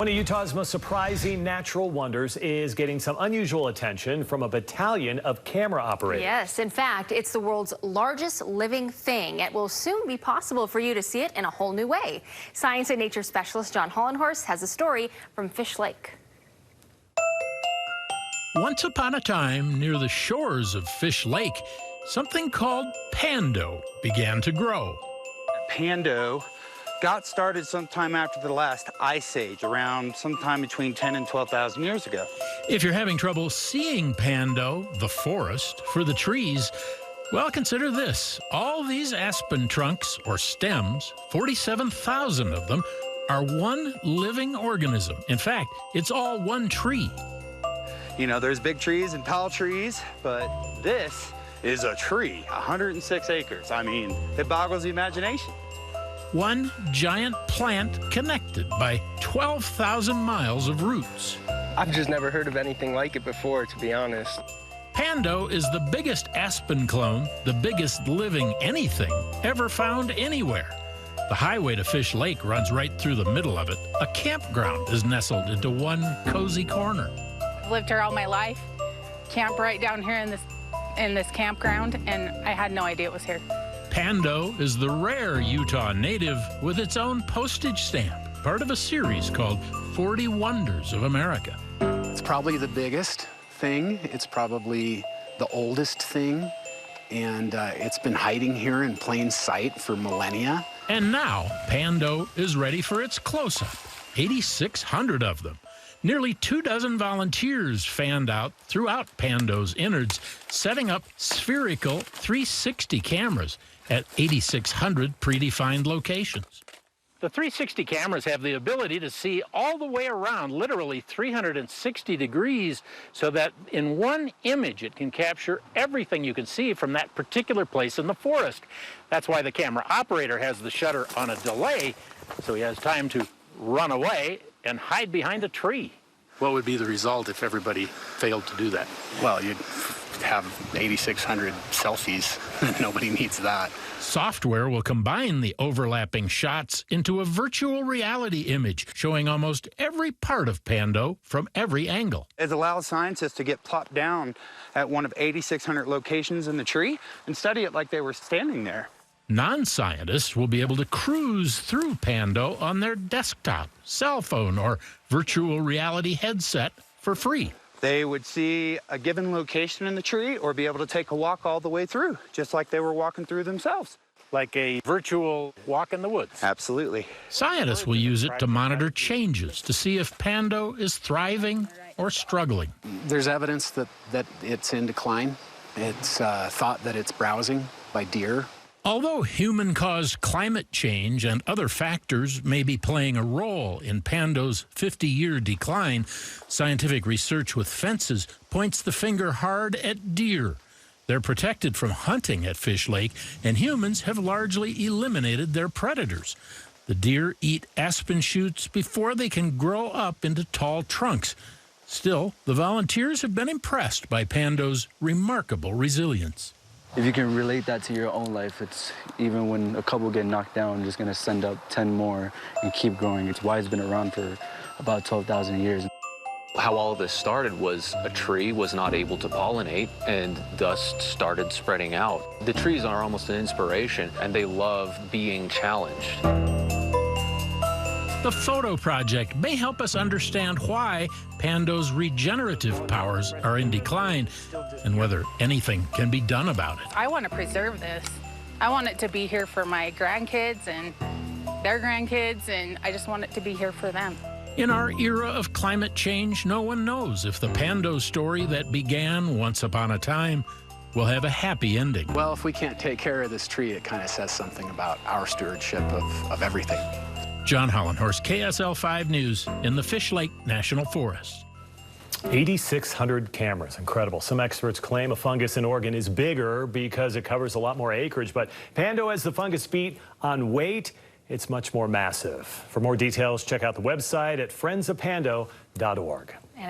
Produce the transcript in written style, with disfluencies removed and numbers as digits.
One of Utah's most surprising natural wonders is getting some unusual attention from a battalion of camera operators. Yes, in fact, it's the world's largest living thing. It will soon be possible for you to see it in a whole new way. Science and nature specialist John Hollenhorst has a story from Fish Lake. Once upon a time, near the shores of Fish Lake, something called Pando began to grow. Pando got started sometime after the last ice age, around sometime between 10 and 12,000 years ago. If you're having trouble seeing Pando, the forest, for the trees, well, consider this. All these aspen trunks, or stems, 47,000 of them, are one living organism. In fact, it's all one tree. You know, there's big trees and tall trees, but this is a tree, 106 acres. I mean, it boggles the imagination. One giant plant connected by 12,000 miles of roots. I've just never heard of anything like it before, to be honest. Pando is the biggest aspen clone, the biggest living anything ever found anywhere. The highway to Fish Lake runs right through the middle of it. A campground is nestled into one cozy corner. I've lived here all my life, camp right down here in this campground, and I had no idea it was here. Pando is the rare Utah native with its own postage stamp, part of a series called 40 Wonders of America. It's probably the biggest thing. It's probably the oldest thing. And it's been hiding here in plain sight for millennia. And now, Pando is ready for its close-up. 8,600 of them. Nearly 24 volunteers fanned out throughout Pando's innards, setting up spherical 360 cameras at 8,600 predefined locations. The 360 cameras have the ability to see all the way around, literally 360 degrees, so that in one image it can capture everything you can see from that particular place in the forest. That's why the camera operator has the shutter on a delay, so he has time to run away and hide behind a tree. What would be the result if everybody failed to do that? Well, you'd have 8,600 selfies. Nobody needs that. Software will combine the overlapping shots into a virtual reality image showing almost every part of Pando from every angle. It allows scientists to get plopped down at one of 8,600 locations in the tree and study it like they were standing there. Non-scientists will be able to cruise through Pando on their desktop, cell phone, or virtual reality headset for free. They would see a given location in the tree or be able to take a walk all the way through, just like they were walking through themselves. Like a virtual walk in the woods. Absolutely. Scientists will use it to monitor changes to see if Pando is thriving or struggling. There's evidence that it's in decline. It's thought that it's browsing by deer. Although human-caused climate change and other factors may be playing a role in Pando's 50-year decline, scientific research with fences points the finger hard at deer. They're protected from hunting at Fish Lake, and humans have largely eliminated their predators. The deer eat aspen shoots before they can grow up into tall trunks. Still, the volunteers have been impressed by Pando's remarkable resilience. If you can relate that to your own life, it's even when a couple get knocked down, just going to send up 10 more and keep growing. It's why it's been around for about 12,000 years. How all of this started was a tree was not able to pollinate and dust started spreading out. The trees are almost an inspiration, and they love being challenged. The photo project may help us understand why Pando's regenerative powers are in decline and whether anything can be done about it. I want to preserve this. I want it to be here for my grandkids and their grandkids, and I just want it to be here for them. In our era of climate change, no one knows if the Pando story that began once upon a time will have a happy ending. Well, if we can't take care of this tree, it kind of says something about our stewardship of everything. John Hollenhorst, KSL 5 News in the Fish Lake National Forest. 8,600 cameras, incredible. Some experts claim a fungus in Oregon is bigger because it covers a lot more acreage, but Pando has the fungus beat on weight. It's much more massive. For more details, check out the website at friendsofpando.org.